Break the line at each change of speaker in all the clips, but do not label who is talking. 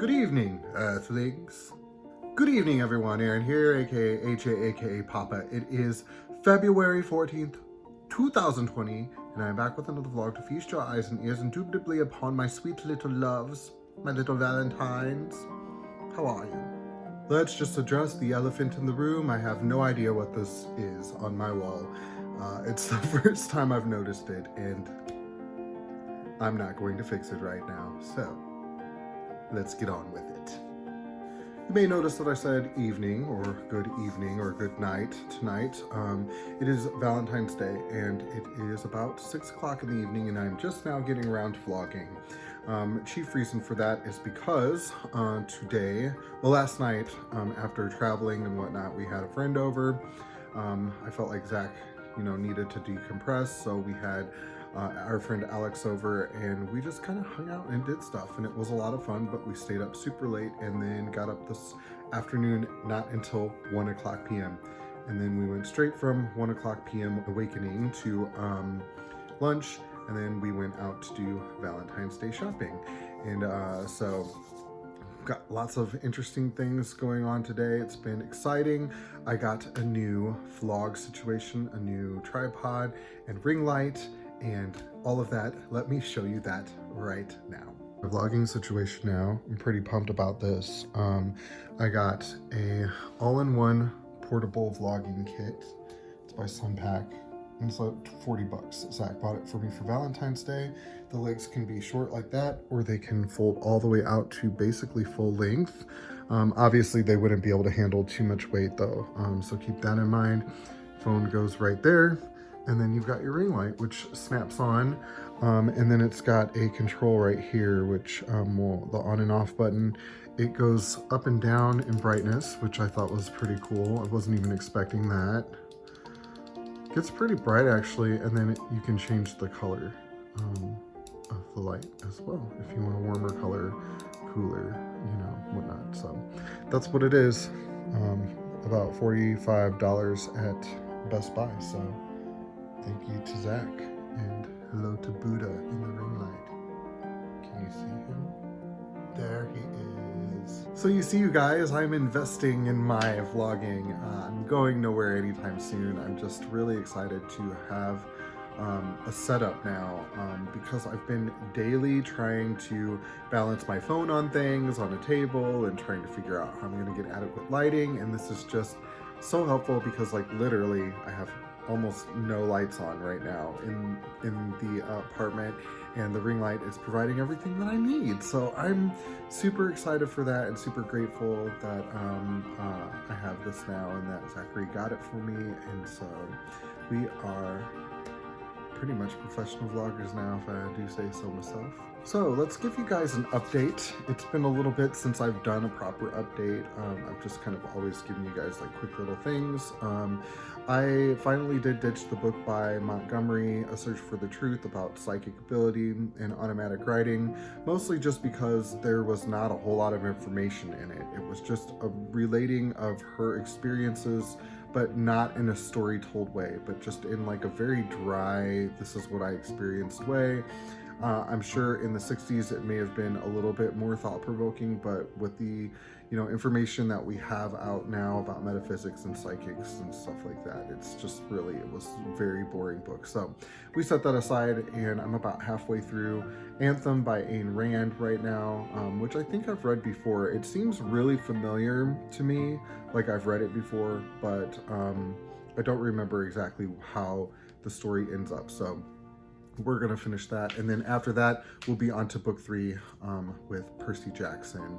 Good evening, Earthlings. Good evening, everyone. Aaron here, aka AJ, aka Papa. It is February 14th, 2020, and I'm back with another vlog to feast your eyes and ears indubitably upon my sweet little loves, my little Valentines. How are you? Let's just address the elephant in the room. I have no idea what this is on my wall. It's the first time I've noticed it, and I'm not going to fix it right now. So, let's get on with it. You may notice that I said evening or good night tonight. It is Valentine's Day and it is about 6 o'clock in the evening and I'm just now getting around to vlogging. Chief reason for that is because last night, after traveling and whatnot, we had a friend over. I felt like Zach, needed to decompress, so we had our friend Alex over and we just kind of hung out and did stuff, and it was a lot of fun, but we stayed up super late and then got up this afternoon not until 1 o'clock p.m. and then we went straight from 1 o'clock p.m. awakening to lunch, and then we went out to do Valentine's Day shopping. And so got lots of interesting things going on today. It's been exciting. I got a new vlog situation, a new tripod and ring light and all of that. Let me show you that right now. The vlogging situation now, I'm pretty pumped about this. I got a all-in-one portable vlogging kit. It's by Sunpack. And it's like 40 bucks. Zach bought it for me for Valentine's Day. The legs can be short like that, or they can fold all the way out to basically full length. Obviously they wouldn't be able to handle too much weight though. So keep that in mind. Phone goes right there. And then you've got your ring light, which snaps on. And then it's got a control right here, which the on and off button, it goes up and down in brightness, which I thought was pretty cool. I wasn't even expecting that. Gets pretty bright actually, and then you can change the color of the light as well if you want a warmer color, cooler, whatnot. So that's what it is. About $45 at Best Buy. So thank you to Zach and hello to Buddha in the ring light. Can you see him? There he is. So you see, you guys, I'm investing in my vlogging. I'm going nowhere anytime soon. I'm just really excited to have a setup now because I've been daily trying to balance my phone on things on a table and trying to figure out how I'm going to get adequate lighting, and this is just so helpful because like literally I have almost no lights on right now in the apartment, and the ring light is providing everything that I need. So I'm super excited for that and super grateful that I have this now and that Zachary got it for me. And so we are pretty much professional vloggers now, if I do say so myself. So let's give you guys an update. It's been a little bit since I've done a proper update. I've just kind of always given you guys like quick little things. I finally did ditch the book by Montgomery, A Search for the Truth, about psychic ability and automatic writing, mostly just because there was not a whole lot of information in it. It was just a relating of her experiences, but not in a story told way, but just in like a very dry, this is what I experienced way. I'm sure in the 60s it may have been a little bit more thought-provoking, but with the information that we have out now about metaphysics and psychics and stuff like that, it's just really, it was a very boring book. So we set that aside, and I'm about halfway through Anthem by Ayn Rand right now, which I think I've read before. It seems really familiar to me, like I've read it before, but I don't remember exactly how the story ends up. So we're gonna finish that, and then after that we'll be on to book 3 with Percy Jackson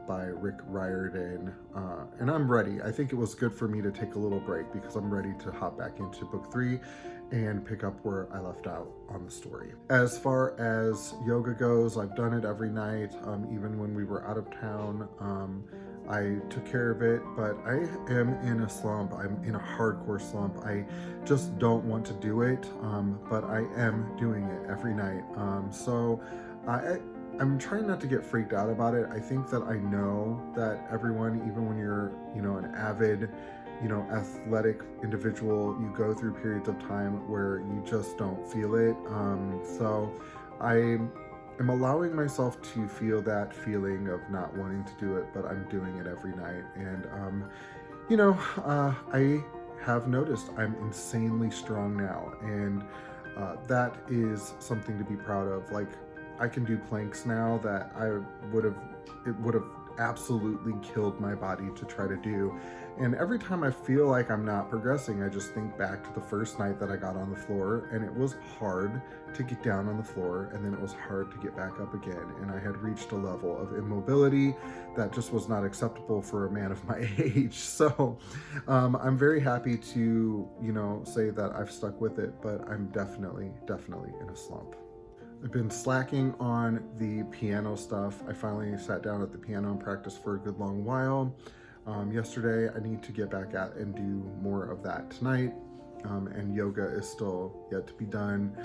by Rick Riordan, and I'm ready. I think it was good for me to take a little break because I'm ready to hop back into book 3 and pick up where I left out on the story. As far as yoga goes, I've done it every night, even when we were out of town. I took care of it, but I am in a slump. I'm in a hardcore slump. I just don't want to do it, but I am doing it every night. So I'm trying not to get freaked out about it. I think that I know that everyone, even when you're, an avid, athletic individual, you go through periods of time where you just don't feel it. So I am allowing myself to feel that feeling of not wanting to do it, but I'm doing it every night. And, I have noticed I'm insanely strong now. And that is something to be proud of. Like, I can do planks now that it would have absolutely killed my body to try to do. And every time I feel like I'm not progressing, I just think back to the first night that I got on the floor, and it was hard to get down on the floor, and then it was hard to get back up again. And I had reached a level of immobility that just was not acceptable for a man of my age. So I'm very happy to, say that I've stuck with it, but I'm definitely in a slump. I've been slacking on the piano stuff. I finally sat down at the piano and practiced for a good long while. Yesterday, I need to get back at and do more of that tonight. And yoga is still yet to be done.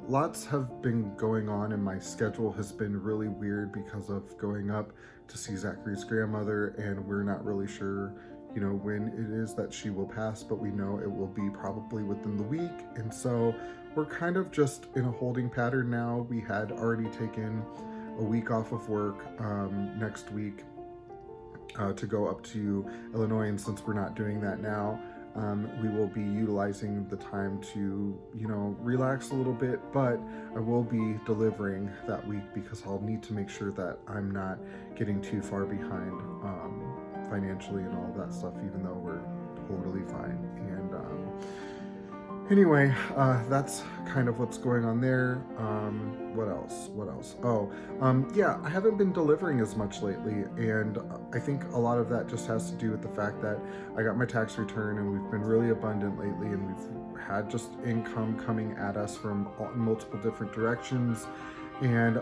Lots have been going on, and my schedule has been really weird because of going up to see Zachary's grandmother, and we're not really sure, when it is that she will pass, but we know it will be probably within the week. And so we're kind of just in a holding pattern now. We had already taken a week off of work next week to go up to Illinois, and since we're not doing that now, we will be utilizing the time to, relax a little bit, but I will be delivering that week because I'll need to make sure that I'm not getting too far behind financially and all of that stuff, even though we're totally fine. And anyway, that's kind of what's going on there. What else? Yeah, I haven't been delivering as much lately, and I think a lot of that just has to do with the fact that I got my tax return, and we've been really abundant lately, and we've had just income coming at us from multiple different directions, and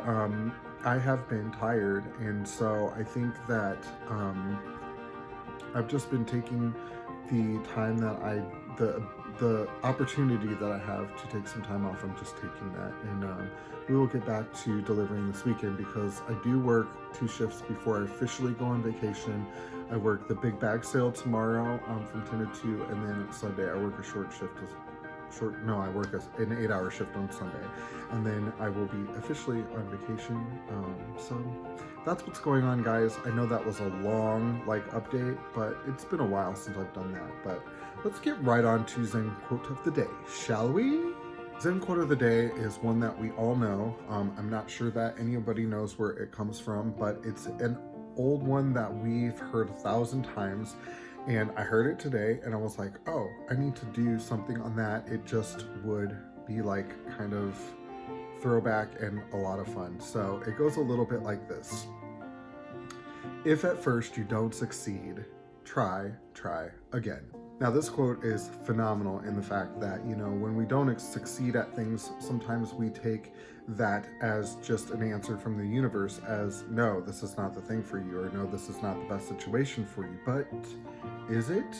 I have been tired, and so I think that I've just been taking the time that the opportunity that I have to take some time off. I'm just taking that, and we will get back to delivering this weekend because I do work 2 shifts before I officially go on vacation. I work the big bag sale tomorrow from 10 to 2, and then Sunday I work a short shift I work an 8-hour shift on Sunday, and then I will be officially on vacation. So that's what's going on, guys. I know that was a long update, but it's been a while since I've done that. But let's get right on to Zen quote of the day, shall we? Zen quote of the day is one that we all know. I'm not sure that anybody knows where it comes from, but it's an old one that we've heard 1,000 times. And I heard it today, and I was like, oh, I need to do something on that. It just would be kind of throwback and a lot of fun. So it goes a little bit like this. If at first you don't succeed, try again. Now, this quote is phenomenal in the fact that, when we don't succeed at things, sometimes we take that as just an answer from the universe as, no, this is not the thing for you, or no, this is not the best situation for you. But is it?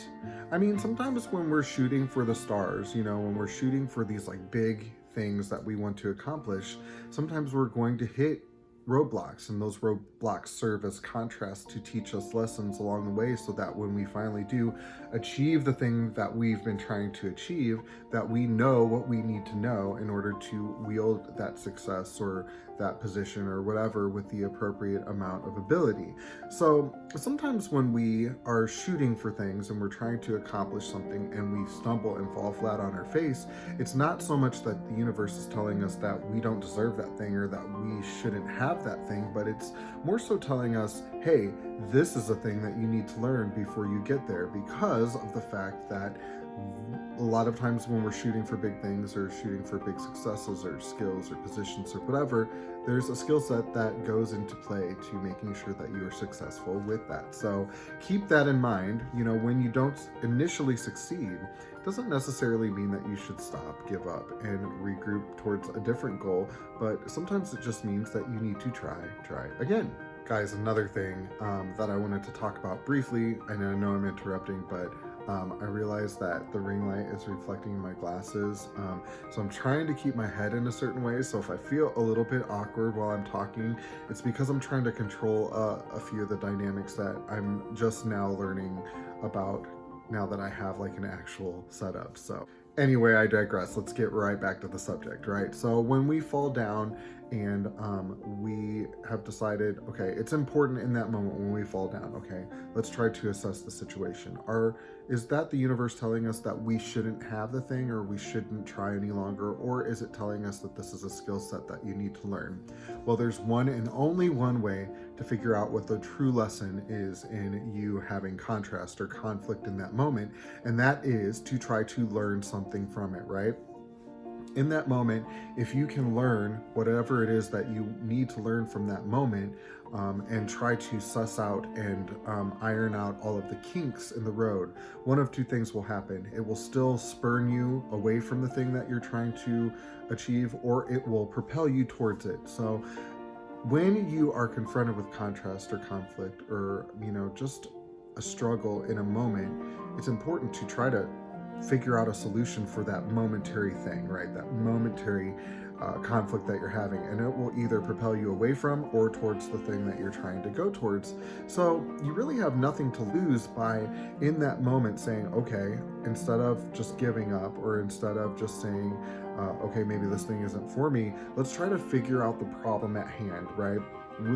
I mean, sometimes when we're shooting for the stars, when we're shooting for these big things that we want to accomplish, sometimes we're going to hit roadblocks, and those roadblocks serve as contrast to teach us lessons along the way, so that when we finally do achieve the thing that we've been trying to achieve, that we know what we need to know in order to wield that success or that position or whatever with the appropriate amount of ability. So sometimes when we are shooting for things and we're trying to accomplish something and we stumble and fall flat on our face, it's not so much that the universe is telling us that we don't deserve that thing or that we shouldn't have that thing, but it's more so telling us, hey, this is a thing that you need to learn before you get there, because of the fact that a lot of times when we're shooting for big things or shooting for big successes or skills or positions or whatever, there's a skill set that goes into play to making sure that you are successful with that. So keep that in mind. When you don't initially succeed, it doesn't necessarily mean that you should stop, give up, and regroup towards a different goal, but sometimes it just means that you need to try again. Guys, another thing that I wanted to talk about briefly, and I know I'm interrupting, but I realized that the ring light is reflecting my glasses, so I'm trying to keep my head in a certain way. So if I feel a little bit awkward while I'm talking, it's because I'm trying to control a few of the dynamics that I'm just now learning about now that I have an actual setup. So anyway, I digress. Let's get right back to the subject, right? So when we fall down and we have decided, okay, it's important in that moment when we fall down. Okay, let's try to assess the situation. Is that the universe telling us that we shouldn't have the thing, or we shouldn't try any longer, or is it telling us that this is a skill set that you need to learn? Well, there's one and only one way to figure out what the true lesson is in you having contrast or conflict in that moment, and that is to try to learn something from it, right? In that moment, if you can learn whatever it is that you need to learn from that moment, and try to suss out and iron out all of the kinks in the road, one of two things will happen. It will still spurn you away from the thing that you're trying to achieve, or it will propel you towards it. So when you are confronted with contrast or conflict, or just a struggle in a moment, it's important to try to figure out a solution for that momentary thing, right? That momentary conflict that you're having, and it will either propel you away from or towards the thing that you're trying to go towards. So you really have nothing to lose by, in that moment, saying, okay, instead of just giving up, or instead of just saying, okay, maybe this thing isn't for me, let's try to figure out the problem at hand, right?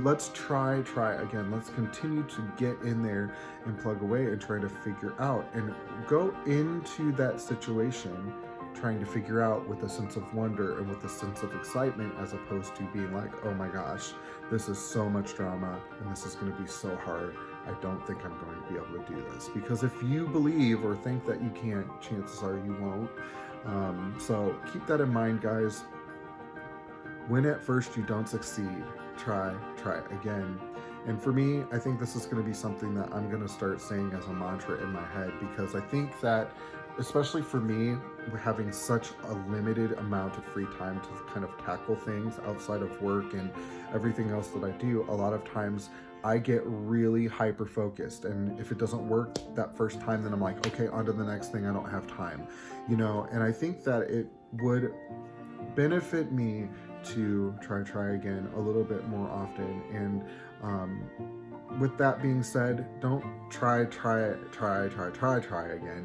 Let's try again. Let's continue to get in there and plug away and try to figure out, and go into that situation trying to figure out with a sense of wonder and with a sense of excitement, as opposed to being like, oh my gosh, this is so much drama and this is going to be so hard. I don't think I'm going to be able to do this. Because if you believe or think that you can't, chances are you won't. So keep that in mind, guys. When at first you don't succeed, try again. And for me, I think this is going to be something that I'm going to start saying as a mantra in my head, because I think that, especially for me, we're having such a limited amount of free time to kind of tackle things outside of work and everything else that I do. A lot of times I get really hyper focused, and if it doesn't work that first time, then I'm like, okay, on to the next thing. I don't have time, and I think that it would benefit me to try again a little bit more often. And with that being said, don't try again.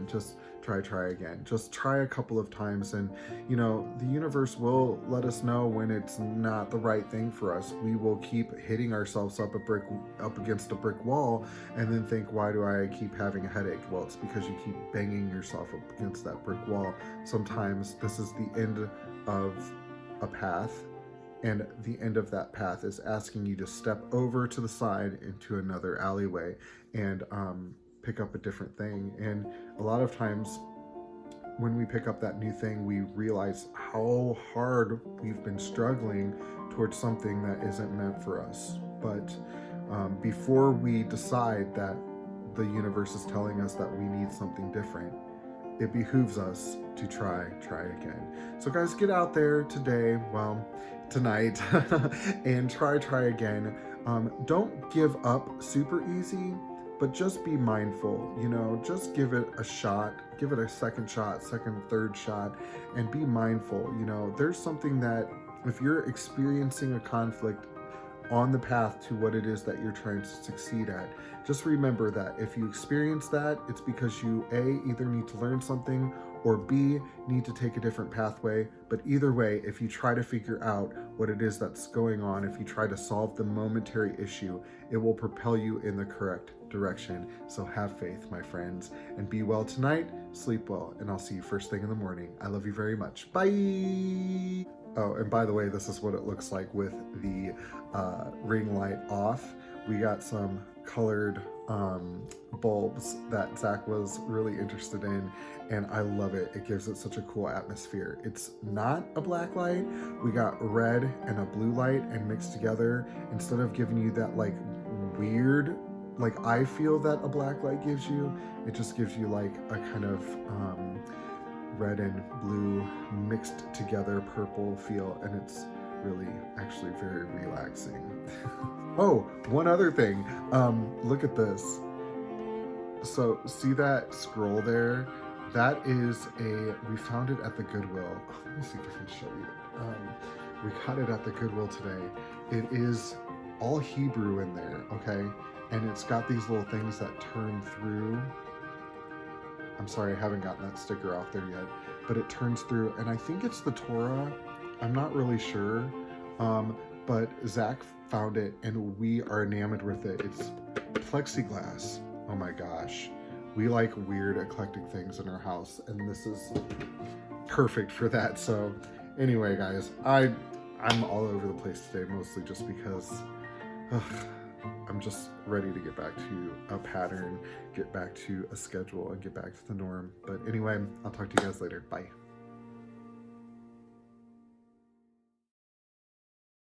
Just try again. Just try a couple of times, and the universe will let us know when it's not the right thing for us. We will keep hitting ourselves up against a brick wall, and then think, why do I keep having a headache? Well, it's because you keep banging yourself up against that brick wall. Sometimes this is the end of a path, and the end of that path is asking you to step over to the side into another alleyway and pick up a different thing. And a lot of times when we pick up that new thing, we realize how hard we've been struggling towards something that isn't meant for us. But before we decide that the universe is telling us that we need something different, it behooves us to try again. So guys, get out there tonight and try again. Don't give up super easy, but just be mindful, just give it a shot, give it a second shot, second, third shot, and be mindful. There's something that, if you're experiencing a conflict on the path to what it is that you're trying to succeed at, just remember that if you experience that, it's because you either need to learn something, or B, need to take a different pathway. But either way, if you try to figure out what it is that's going on, if you try to solve the momentary issue, it will propel you in the correct direction. So have faith, my friends, and be well tonight, sleep well, and I'll see you first thing in the morning. I love you very much. Bye! Oh, and by the way, this is what it looks like with the ring light off. We got some colored bulbs that Zach was really interested in, and I love it. It gives it such a cool atmosphere. It's not a black light. We got red and a blue light and mixed together. Instead of giving you that like weird, like I feel that a black light gives you, it just gives you like a kind of red and blue mixed together purple feel, and it's really actually very relaxing. Oh, one other thing, look at this. So see that scroll there? That is we found it at the Goodwill. Oh, let me see if I can show you. We got it at the Goodwill today. It is all Hebrew in there, okay? And it's got these little things that turn through. I'm sorry, I haven't gotten that sticker off there yet, but it turns through, and I think it's the Torah. I'm not really sure, But Zach found it and we are enamored with it. It's plexiglass. Oh my gosh. We like weird eclectic things in our house, and this is perfect for that. So anyway, guys, I'm all over the place today, mostly just because I'm just ready to get back to a pattern, get back to a schedule, and get back to the norm. But anyway, I'll talk to you guys later. Bye.